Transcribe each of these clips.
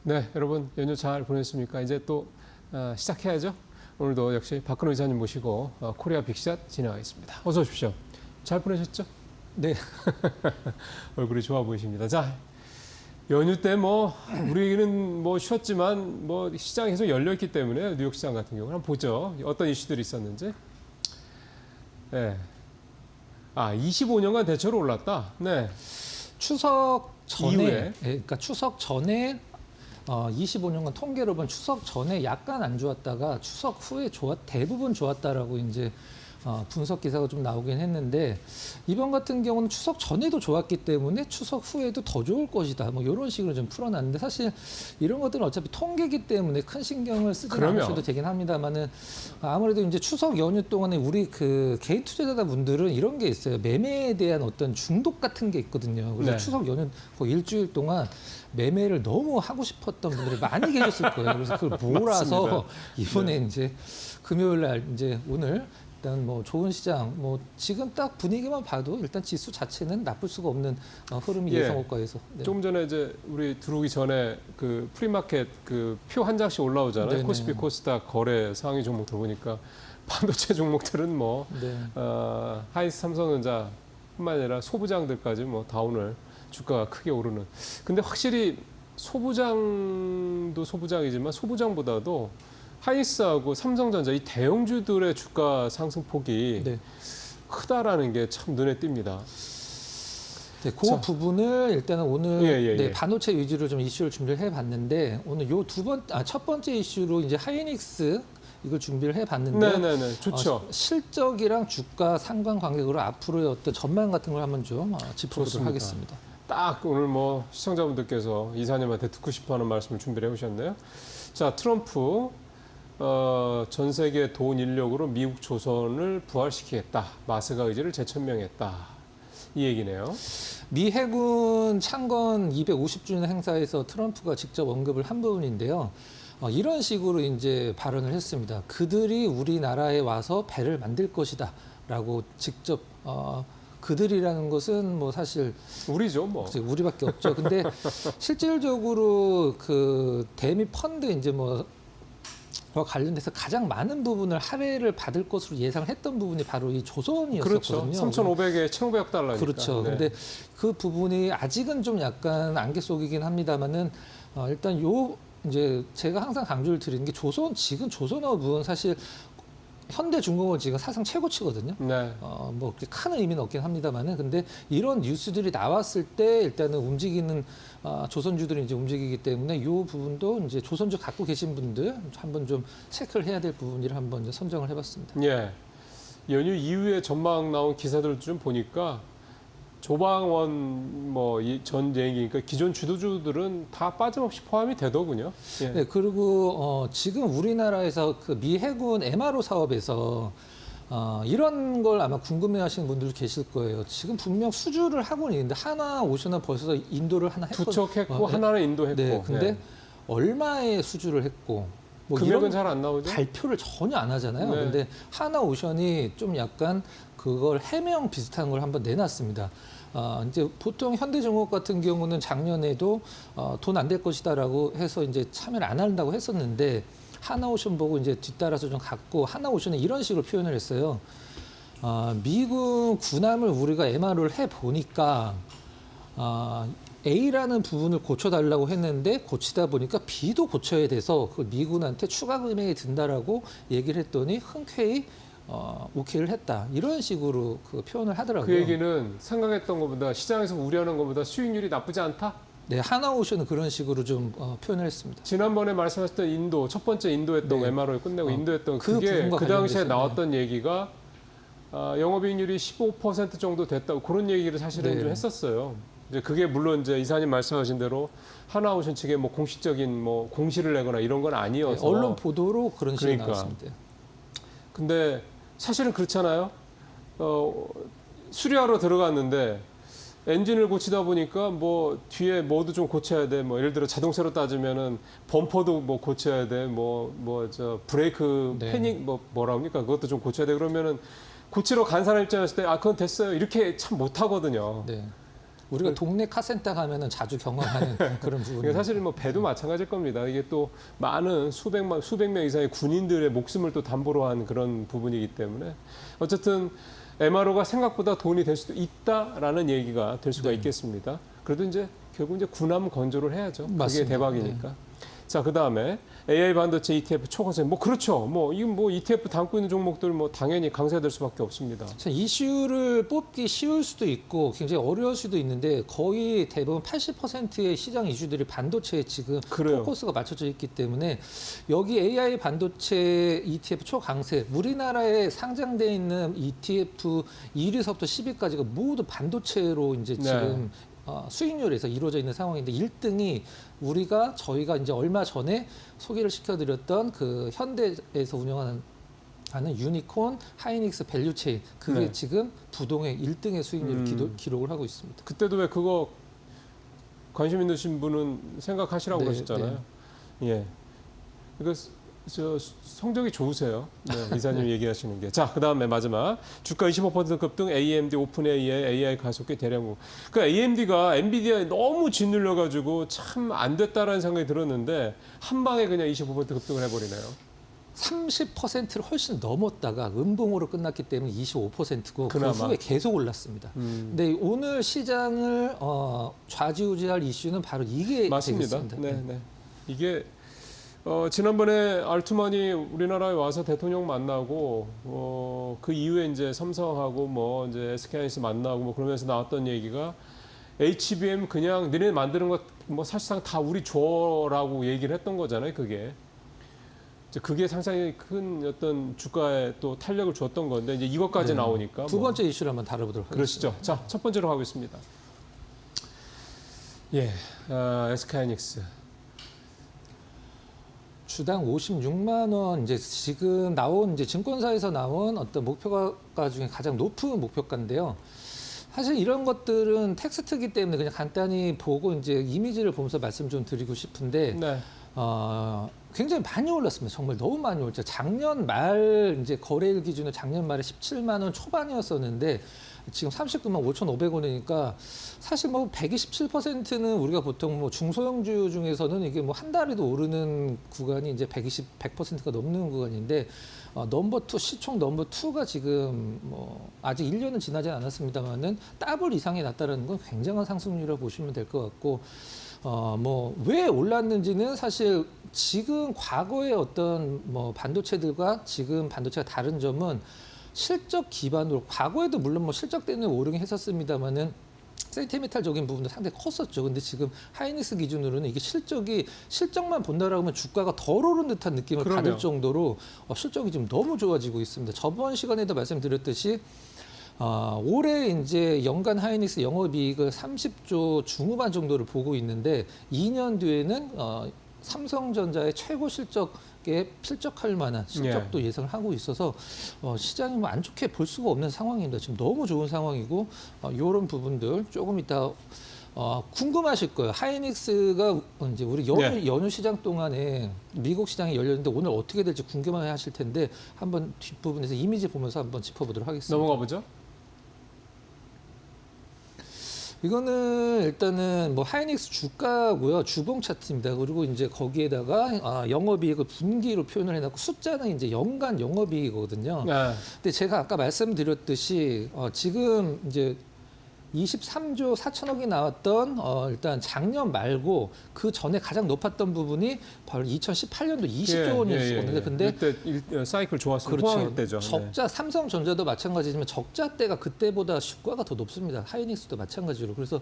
네, 여러분 연휴 잘 보냈습니까? 이제 또 시작해야죠. 오늘도 역시 박근호 이사님 모시고 코리아 빅샷 진행하겠습니다. 어서 오십시오. 잘 보내셨죠? 네. 얼굴이 좋아 보이십니다. 자, 연휴 때 뭐 우리는 뭐 쉬었지만 뭐 시장이 계속 열려 있기 때문에 뉴욕 시장 같은 경우 한번 보죠. 어떤 이슈들이 있었는지. 네. 25년간 대체로 올랐다. 네. 추석 전에, 이후에? 그러니까 추석 전에 25년간 통계를 보면 추석 전에 약간 안 좋았다가 추석 후에 대부분 좋았다라고 이제 분석 기사가 좀 나오긴 했는데 이번 같은 경우는 추석 전에도 좋았기 때문에 추석 후에도 더 좋을 것이다. 뭐 이런 식으로 좀 풀어놨는데 사실 이런 것들은 어차피 통계이기 때문에 큰 신경을 쓰지 않으셔도 되긴 합니다만은 아무래도 이제 추석 연휴 동안에 우리 그 개인 투자자 분들은 이런 게 있어요. 매매에 대한 어떤 중독 같은 게 있거든요. 그래서 네. 추석 연휴 거의 일주일 동안 매매를 너무 하고 싶었던 분들이 많이 계셨을 거예요. 그래서 그걸 몰아서 이번에 이제 금요일 날 이제 오늘 일단 뭐 좋은 시장, 뭐 지금 딱 분위기만 봐도 일단 지수 자체는 나쁠 수가 없는 흐름이 예상호가에서. 네. 조금 전에 이제 우리 들어오기 전에 그 프리마켓 그 표 한 장씩 올라오잖아요. 네네. 코스피 코스닥 거래 상위 종목 들어보니까 반도체 종목들은 뭐 네. 하이스 삼성전자뿐만 아니라 소부장들까지 뭐 다 오늘 주가가 크게 오르는. 근데 확실히 소부장도 소부장이지만 소부장보다도 하이스하고 삼성전자 이 대형주들의 주가 상승폭이 네. 크다라는 게 참 눈에 띕니다. 네, 그 자. 부분을 일단은 오늘 예. 네, 반도체 위주로 좀 이슈를 준비를 해봤는데 오늘 요 첫 번째 이슈로 이제 하이닉스 이걸 준비를 해봤는데 네네네, 좋죠. 실적이랑 주가 상관관계로 앞으로의 어떤 전망 같은 걸 한번 좀 짚어보도록 좋습니다. 하겠습니다. 딱 오늘 뭐 시청자분들께서 이사님한테 듣고 싶어하는 말씀을 준비를 해오셨네요. 자, 트럼프 전 세계 돈 인력으로 미국 조선을 부활시키겠다. 마스가 의지를 재천명했다. 이 얘기네요. 미 해군 창건 250주년 행사에서 트럼프가 직접 언급을 한 부분인데요. 이런 식으로 이제 발언을 했습니다. 그들이 우리나라에 와서 배를 만들 것이다라고 직접 그들이라는 것은 뭐 사실 우리죠, 뭐. 우리밖에 없죠. 근데 실질적으로 그 대미 펀드 이제 뭐 관련돼서 가장 많은 부분을 할애를 받을 것으로 예상을 했던 부분이 바로 이 조선이었거든요. 그렇죠. 3,500에 1,500억 달러니까. 그렇죠. 네. 근데 그 부분이 아직은 좀 약간 안개 속이긴 합니다만은 일단 이제 제가 항상 강조를 드리는 게 지금 조선업은 사실 현대중공업 지금 사상 최고치거든요. 네. 뭐 그렇게 큰 의미는 없긴 합니다만은 근데 이런 뉴스들이 나왔을 때 일단은 움직이는 조선주들이 이제 움직이기 때문에 이 부분도 이제 조선주 갖고 계신 분들 한번 좀 체크를 해야 될 부분이라 한번 이제 선정을 해봤습니다. 예. 연휴 이후에 전망 나온 기사들 좀 보니까 조방원 뭐 전 얘기니까 기존 주도주들은 다 빠짐없이 포함이 되더군요. 예. 네, 그리고 지금 우리나라에서 그 미 해군 MRO 사업에서 이런 걸 아마 궁금해하시는 분들 계실 거예요. 지금 분명 수주를 하고는 있는데 하나오션은 벌써 인도를 하나 했거든요. 투척했고 하나는 인도했고. 네, 근데 네. 얼마에 수주를 했고 뭐 금액은 이런 잘 안 나오죠? 발표를 전혀 안 하잖아요. 네. 근데 하나오션이 좀 약간 그걸 해명 비슷한 걸 한번 내놨습니다. 이제 보통 현대중공업 같은 경우는 작년에도 돈 안 될 것이다라고 해서 이제 참여를 안 한다고 했었는데 하나오션 보고 이제 뒤따라서 좀 갔고 하나오션은 이런 식으로 표현을 했어요. 미군 군함을 우리가 MRO를 해 보니까 A라는 부분을 고쳐달라고 했는데 고치다 보니까 B도 고쳐야 돼서 그 미군한테 추가 금액이 든다라고 얘기를 했더니 흔쾌히 오케이를 했다. 이런 식으로 그 표현을 하더라고요. 그 얘기는 생각했던 것보다 시장에서 우려하는 것보다 수익률이 나쁘지 않다? 네, 하나오션은 그런 식으로 좀 표현을 했습니다. 지난번에 말씀하셨던 인도, 첫 번째 인도했던 네. MRO를 끝내고 인도했던 그 그게 부분과 그 당시에 관련돼서, 나왔던 얘기가 영업이익률이 15% 정도 됐다고 그런 얘기를 사실은 네. 좀 했었어요. 이제 그게 물론 이제 이사님 말씀하신 대로 하나오션 측에 뭐 공식적인 뭐 공시를 내거나 이런 건 아니어서. 언론 보도로 그런 식으로 그러니까. 나왔습니다. 근데 사실은 그렇잖아요. 수리하러 들어갔는데 엔진을 고치다 보니까 뭐 뒤에 뭐도 좀 고쳐야 돼. 뭐 예를 들어 자동차로 따지면은 범퍼도 뭐 고쳐야 돼. 저 브레이크 네. 패닝 뭐라 합니까? 그것도 좀 고쳐야 돼. 그러면은 고치러 간 사람 입장에서 때 그건 됐어요. 이렇게 참 못하거든요. 네. 우리가 동네 카센터 가면은 자주 경험하는 그런 부분. 그러니까 사실 뭐 배도 마찬가지일 겁니다. 이게 또 많은 수백 명 이상의 군인들의 목숨을 또 담보로 한 그런 부분이기 때문에 어쨌든 MRO가 생각보다 돈이 될 수도 있다라는 얘기가 될 수가 네. 있겠습니다. 그래도 이제 결국 이제 군함 건조를 해야죠. 그게 맞습니다. 대박이니까. 네. 자, 그다음에 AI 반도체 ETF 초강세. 뭐 그렇죠. 뭐 이건 뭐 ETF 담고 있는 종목들 뭐 당연히 강세될 수밖에 없습니다. 참 이슈를 뽑기 쉬울 수도 있고 굉장히 어려울 수도 있는데 거의 대부분 80%의 시장 이슈들이 반도체에 지금 그래요. 포커스가 맞춰져 있기 때문에 여기 AI 반도체 ETF 초강세 우리나라에 상장돼 있는 ETF 1위서부터 10위까지가 모두 반도체로 이제 네. 지금 수익률에서 이루어져 있는 상황인데 1등이 저희가 이제 얼마 전에 소개를 시켜드렸던 그 현대에서 운영하는 유니콘, 하이닉스 밸류체인 그게 네. 지금 부동의 1등의 수익률을 기록을 하고 있습니다. 그때도 왜 그거 관심 있으신 분은 생각하시라고 네, 그러셨잖아요. 예. 이거 저 성적이 좋으세요. 네, 이사님 얘기하시는 게. 자, 그다음에 마지막 주가 25% 급등 AMD 오픈 AI의 AI 가속기 대량구. 그 AMD가 엔비디아에 너무 짓눌려 가지고 참 안 됐다라는 생각이 들었는데 한 방에 그냥 25% 급등을 해버리네요. 30%를 훨씬 넘었다가 음봉으로 끝났기 때문에 25%고 그 그나마. 후에 계속 올랐습니다. 근데 오늘 시장을 좌지우지할 이슈는 바로 이게 맞습니다. 되겠습니다. 네, 네. 이게 지난번에 알투만이 우리나라에 와서 대통령 만나고 그 이후에 이제 삼성하고 뭐 이제 SK하이닉스 만나고 뭐 그러면서 나왔던 얘기가 HBM 그냥 너네 만드는 것 뭐 사실상 다 우리 줘라고 얘기를 했던 거잖아요. 그게 상당히 큰 어떤 주가에 또 탄력을 줬던 건데 이제 이것까지 네. 나오니까 두 번째 이슈를 한번 다뤄보도록 하겠습니다. 그러시죠. 자, 첫 번째로 가겠습니다. 예, SK하이닉스. 주당 56만 원 이제 지금 나온 이제 증권사에서 나온 어떤 목표가 중에 가장 높은 목표가인데요. 사실 이런 것들은 텍스트이기 때문에 그냥 간단히 보고 이제 이미지를 보면서 말씀 좀 드리고 싶은데 네. 굉장히 많이 올랐습니다. 정말 너무 많이 올랐죠. 작년 말 이제 거래일 기준으로 작년 말에 17만 원 초반이었었는데 지금 39만 5,500원이니까 사실 뭐 127%는 우리가 보통 뭐 중소형주 중에서는 이게 뭐 한 달에도 오르는 구간이 이제 100%가 넘는 구간인데 넘버 2 시총 넘버 2가 지금 뭐 아직 1년은 지나지 않았습니다만은 더블 이상이 났다는 건 굉장한 상승률이라고 보시면 될 것 같고 뭐 왜 올랐는지는 사실 지금 과거의 어떤 뭐 반도체들과 지금 반도체가 다른 점은 실적 기반으로 과거에도 물론 뭐 실적 때문에 오르긴 했었습니다만은 센티메탈적인 부분도 상당히 컸었죠. 근데 지금 하이닉스 기준으로는 이게 실적만 본다라고 하면 주가가 덜 오른 듯한 느낌을 그럼요. 받을 정도로 실적이 지금 너무 좋아지고 있습니다. 저번 시간에도 말씀드렸듯이 올해 이제 연간 하이닉스 영업이익을 30조 중후반 정도를 보고 있는데 2년 뒤에는 삼성전자의 최고 실적에 필적할 만한 실적도 예상을 하고 있어서 시장이 뭐 안 좋게 볼 수가 없는 상황입니다. 지금 너무 좋은 상황이고 이런 부분들 조금 이따 궁금하실 거예요. 하이닉스가 이제 우리 연휴 시장 동안에 미국 시장이 열렸는데 오늘 어떻게 될지 궁금해하실 텐데 한번 뒷부분에서 이미지 보면서 한번 짚어보도록 하겠습니다. 넘어가 보죠. 이거는 일단은 뭐 하이닉스 주가고요. 주봉 차트입니다. 그리고 이제 거기에다가 영업이익을 분기로 표현을 해놨고 숫자는 이제 연간 영업이익이거든요. 네. 근데 제가 아까 말씀드렸듯이 지금 이제 23조 4천억이 나왔던 일단 작년 말고 그 전에 가장 높았던 부분이 바로 2018년도 20조 원이었었는데 근데 이때 사이클 좋았어요. 그렇죠. 포항 때죠. 적자 삼성전자도 마찬가지지만 적자 때가 그때보다 주가가 더 높습니다. 하이닉스도 마찬가지로. 그래서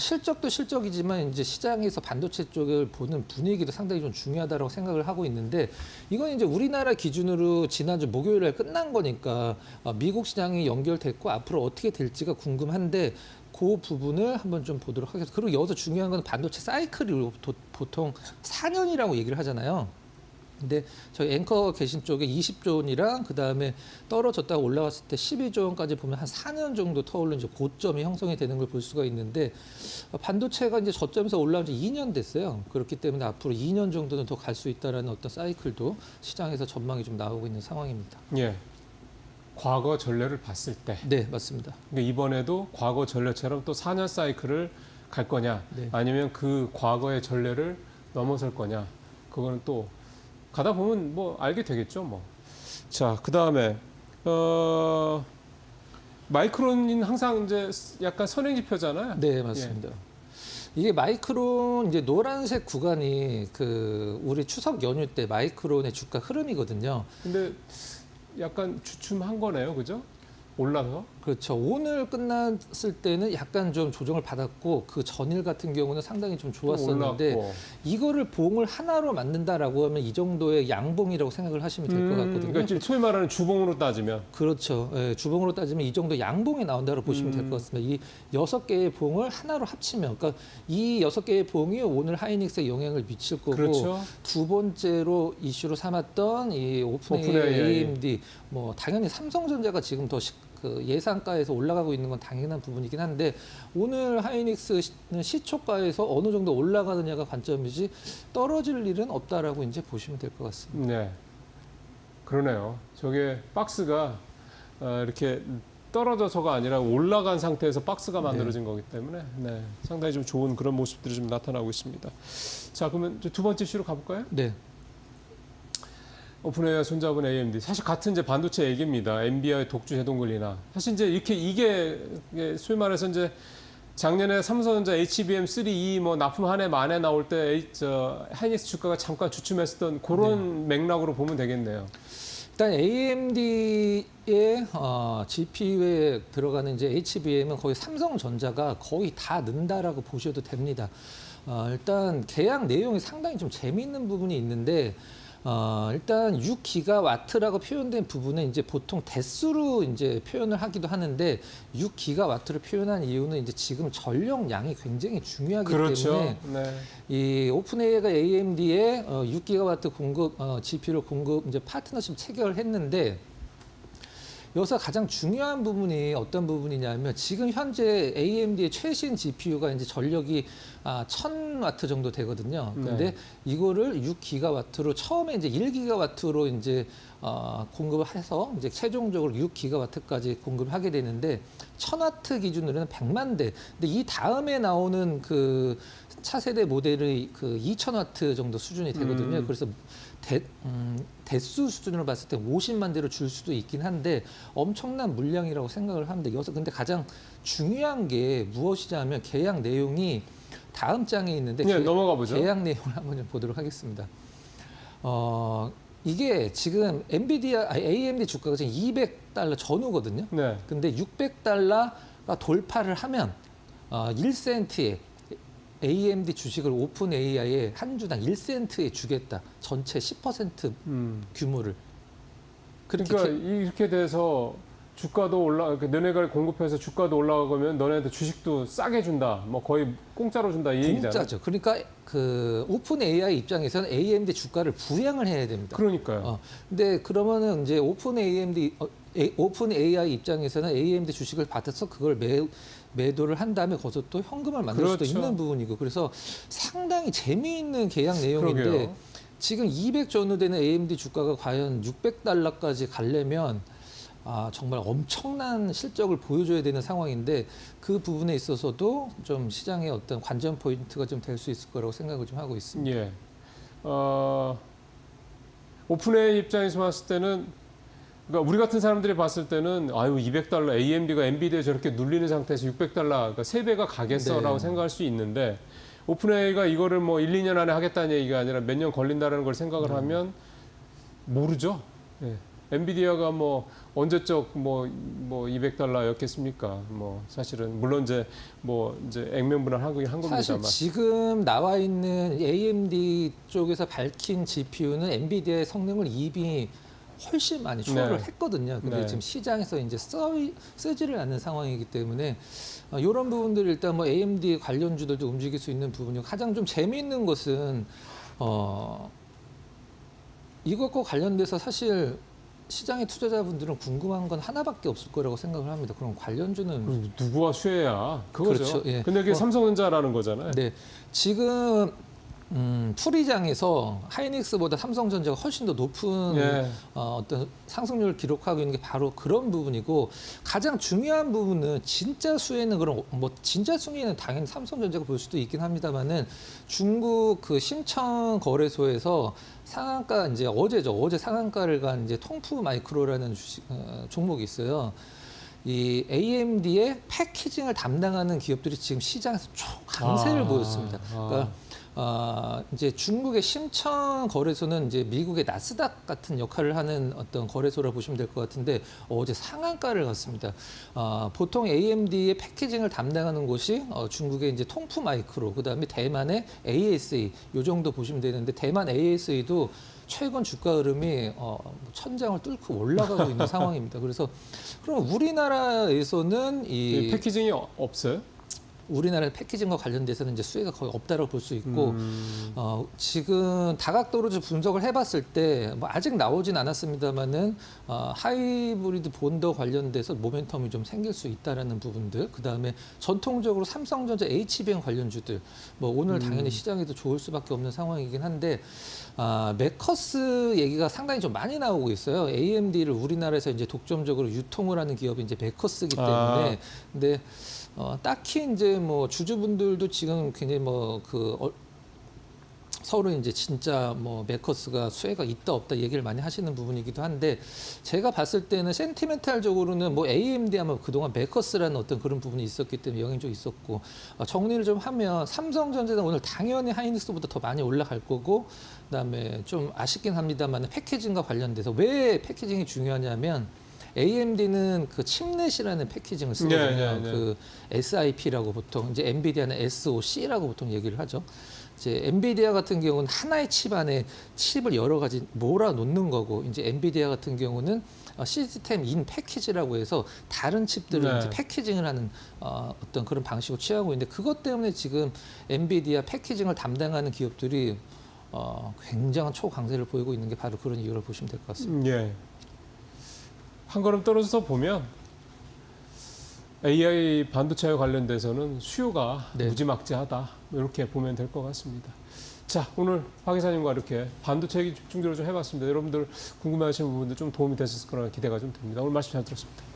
실적도 실적이지만 이제 시장에서 반도체 쪽을 보는 분위기도 상당히 좀 중요하다고 생각을 하고 있는데 이건 이제 우리나라 기준으로 지난주 목요일에 끝난 거니까 미국 시장이 연결됐고 앞으로 어떻게 될지가 궁금한데 그 부분을 한번 좀 보도록 하겠습니다. 그리고 여기서 중요한 건 반도체 사이클이 보통 4년이라고 얘기를 하잖아요. 근데 저희 앵커 계신 쪽에 20조 원이랑 그다음에 떨어졌다가 올라갔을 때 12조 원까지 보면 한 4년 정도 터울른 이제 고점이 형성이 되는 걸 볼 수가 있는데 반도체가 이제 저점에서 올라온 지 2년 됐어요. 그렇기 때문에 앞으로 2년 정도는 더 갈 수 있다라는 어떤 사이클도 시장에서 전망이 좀 나오고 있는 상황입니다. 예. 과거 전례를 봤을 때 네, 맞습니다. 그러니까 이번에도 과거 전례처럼 또 4년 사이클을 갈 거냐 네. 아니면 그 과거의 전례를 넘어설 거냐 그거는 또 가다 보면 뭐 알게 되겠죠 뭐. 자, 그다음에 마이크론은 항상 이제 약간 선행지표잖아요. 네, 맞습니다. 이게 마이크론 이제 노란색 구간이 그 우리 추석 연휴 때 마이크론의 주가 흐름이거든요. 근데 약간 주춤한 거네요, 그죠? 올라서. 그렇죠. 오늘 끝났을 때는 약간 좀 조정을 받았고 그 전일 같은 경우는 상당히 좀 좋았었는데 올랐고. 이거를 봉을 하나로 만든다라고 하면 이 정도의 양봉이라고 생각을 하시면 될 것 같거든요. 그러니까 소위 말하는 주봉으로 따지면. 그렇죠. 예, 주봉으로 따지면 이 정도 양봉이 나온다고 보시면 될 것 같습니다. 이 6개의 봉을 하나로 합치면, 그러니까 이 6개의 봉이 오늘 하이닉스에 영향을 미칠 거고, 그렇죠. 두 번째로 이슈로 삼았던 이 오픈 OpenAI. AMD, 뭐 당연히 삼성전자가 지금 더 그 예상가에서 올라가고 있는 건 당연한 부분이긴 한데 오늘 하이닉스는 시초가에서 어느 정도 올라가느냐가 관점이지 떨어질 일은 없다라고 이제 보시면 될 것 같습니다. 네. 그러네요. 저게 박스가 이렇게 떨어져서가 아니라 올라간 상태에서 박스가 만들어진 거기 때문에 네, 상당히 좀 좋은 그런 모습들이 좀 나타나고 있습니다. 자, 그러면 이제 두 번째 이슈로 가볼까요? 네. 오픈AI 손잡은 AMD. 사실 같은 이제 반도체 얘기입니다. 엔비디아의 독주 제동근리나. 사실 이제 이렇게 이게 소위 말해서 이제 작년에 삼성전자 HBM3E 뭐 납품 한 해 만에 나올 때 하이닉스 주가가 잠깐 주춤했었던 그런 맥락으로 보면 되겠네요. 일단 AMD의 GPU에 들어가는 이제 HBM은 거의 삼성전자가 거의 다 넣는다라고 보셔도 됩니다. 일단 계약 내용이 상당히 좀 재미있는 부분이 있는데 일단 6기가와트라고 표현된 부분은 이제 보통 대수로 이제 표현을 하기도 하는데 6기가와트를 표현한 이유는 이제 지금 전력량이 굉장히 중요하기 그렇죠. 때문에 네. 이 오픈AI가 AMD에 6기가와트 공급 GPU를 공급 이제 파트너십 체결을 했는데 여기서 가장 중요한 부분이 어떤 부분이냐면 지금 현재 AMD의 최신 GPU가 이제 전력이 1000와트 정도 되거든요. 근데 네. 이거를 6기가와트로 처음에 이제 1기가와트로 이제 공급을 해서 이제 최종적으로 6기가와트까지 공급을 하게 되는데 1000와트 기준으로는 100만 대. 근데 이 다음에 나오는 그 차세대 모델의 그 2000와트 정도 수준이 되거든요. 그래서 대수 수준으로 봤을 때 50만 대로 줄 수도 있긴 한데 엄청난 물량이라고 생각을 하는데 여기서 근데 가장 중요한 게 무엇이냐면 계약 내용이 다음 장에 있는데 네, 넘어가 보죠. 계약 내용을 한번 좀 보도록 하겠습니다. 이게 지금 AMD 주가가 지금 $200 전후거든요. 네. 근데 $600가 돌파를 하면 1센트에 AMD 주식을 오픈 AI에 한 주당 1센트에 주겠다. 전체 10% 규모를. 그러니까 이렇게 돼서 주가도 너네가 공급해서 주가도 올라가면 너네한테 주식도 싸게 준다. 뭐 거의 공짜로 준다 이 얘기잖아요. 공짜죠. 그러니까 그 오픈 AI 입장에서는 AMD 주가를 부양을 해야 됩니다. 그러니까요. 근데 그러면은 이제 오픈 AI 입장에서는 AMD 주식을 받아서 그걸 매도를 한 다음에 거기서 또 현금을 만들 그렇죠. 수도 있는 부분이고 그래서 상당히 재미있는 계약 내용인데 그러게요. 지금 200 전후 되는 AMD 주가가 과연 $600까지 가려면 정말 엄청난 실적을 보여줘야 되는 상황인데 그 부분에 있어서도 좀 시장의 어떤 관전 포인트가 좀 될 수 있을 거라고 생각을 좀 하고 있습니다. 예. 오픈AI 입장에서 봤을 때는 그러니까 우리 같은 사람들이 봤을 때는 $200 AMD가 엔비디아에 저렇게 눌리는 상태에서 $600 그러니까 3배가 가겠어라고 네. 생각할 수 있는데 오픈AI가 이거를 뭐 1, 2년 안에 하겠다는 얘기가 아니라 몇 년 걸린다는 걸 생각을 하면 모르죠. 예. 엔비디아가 뭐 언제적 뭐 $200였겠습니까? 뭐 사실은 물론 이제 액면분할 한 사실 겁니다만. 지금 나와 있는 AMD 쪽에서 밝힌 GPU는 엔비디아의 성능을 이미 훨씬 많이 추월을 네. 했거든요. 근데 네. 지금 시장에서 이제 쓰지를 않는 상황이기 때문에 이런 부분들이 일단 뭐 AMD 관련주들도 움직일 수 있는 부분이고 가장 좀 재미있는 것은 이것과 관련돼서 사실 시장의 투자자분들은 궁금한 건 하나밖에 없을 거라고 생각을 합니다. 그럼 관련주는 누구와 수혜야? 그거죠. 그렇죠. 예. 근데 그게 삼성전자라는 거잖아요. 네, 지금 풀이장에서 하이닉스보다 삼성전자가 훨씬 더 높은 예. 어떤 상승률을 기록하고 있는 게 바로 그런 부분이고 가장 중요한 부분은 진짜 수혜는 그런 뭐 진짜 수혜는 당연히 삼성전자가 볼 수도 있긴 합니다만은 중국 그 심천 거래소에서 상한가 이제 어제 상한가를 간 이제 통프 마이크로라는 종목이 있어요. 이 AMD의 패키징을 담당하는 기업들이 지금 시장에서 초강세를 보였습니다. 그러니까 이제 중국의 심천 거래소는 이제 미국의 나스닥 같은 역할을 하는 어떤 거래소라 보시면 될 것 같은데 어제 상한가를 갔습니다. 보통 AMD의 패키징을 담당하는 곳이 중국의 이제 통프 마이크로, 그다음에 대만의 ASE 요 정도 보시면 되는데 대만 ASE도 최근 주가 흐름이 천장을 뚫고 올라가고 있는 상황입니다. 그래서 그럼 우리나라에서는 이 패키징이 없어요? 우리나라 패키징과 관련돼서는 이제 수혜가 거의 없다고 볼 수 있고 지금 다각도로 좀 분석을 해봤을 때 뭐 아직 나오진 않았습니다만은 하이브리드 본더 관련돼서 모멘텀이 좀 생길 수 있다라는 부분들, 그 다음에 전통적으로 삼성전자 HBM 관련주들 뭐 오늘 당연히 시장에도 좋을 수밖에 없는 상황이긴 한데 메커스 얘기가 상당히 좀 많이 나오고 있어요. AMD를 우리나라에서 이제 독점적으로 유통을 하는 기업이 이제 메커스이기 때문에 근데 딱히 이제 뭐 주주분들도 지금 굉장히 서로 이제 진짜 뭐 메커스가 수혜가 있다 없다 얘기를 많이 하시는 부분이기도 한데 제가 봤을 때는 센티멘탈적으로는 뭐 AMD 하면 그동안 메커스라는 어떤 그런 부분이 있었기 때문에 영향이 좀 있었고 정리를 좀 하면 삼성전자는 오늘 당연히 하이닉스보다 더 많이 올라갈 거고 그다음에 좀 아쉽긴 합니다만 패키징과 관련돼서 왜 패키징이 중요하냐면 AMD는 그 칩넷이라는 패키징을 쓰거든요. 그 SIP라고 보통 이제 엔비디아는 SoC라고 보통 얘기를 하죠. 이제 엔비디아 같은 경우는 하나의 칩 안에 칩을 여러 가지 몰아 놓는 거고 이제 엔비디아 같은 경우는 시스템 인 패키지라고 해서 다른 칩들을 이제 패키징을 하는 어떤 그런 방식을 취하고 있는데 그것 때문에 지금 엔비디아 패키징을 담당하는 기업들이 굉장한 초강세를 보이고 있는 게 바로 그런 이유를 보시면 될 것 같습니다. 예. 한 걸음 떨어져서 보면 AI 반도체와 관련돼서는 수요가 무지막지하다 이렇게 보면 될 것 같습니다. 자, 오늘 박 이사님과 이렇게 반도체 얘기 집중적으로 좀 해봤습니다. 여러분들 궁금해하시는 부분들 좀 도움이 되셨을 거라 기대가 좀 됩니다. 오늘 말씀 잘 들었습니다.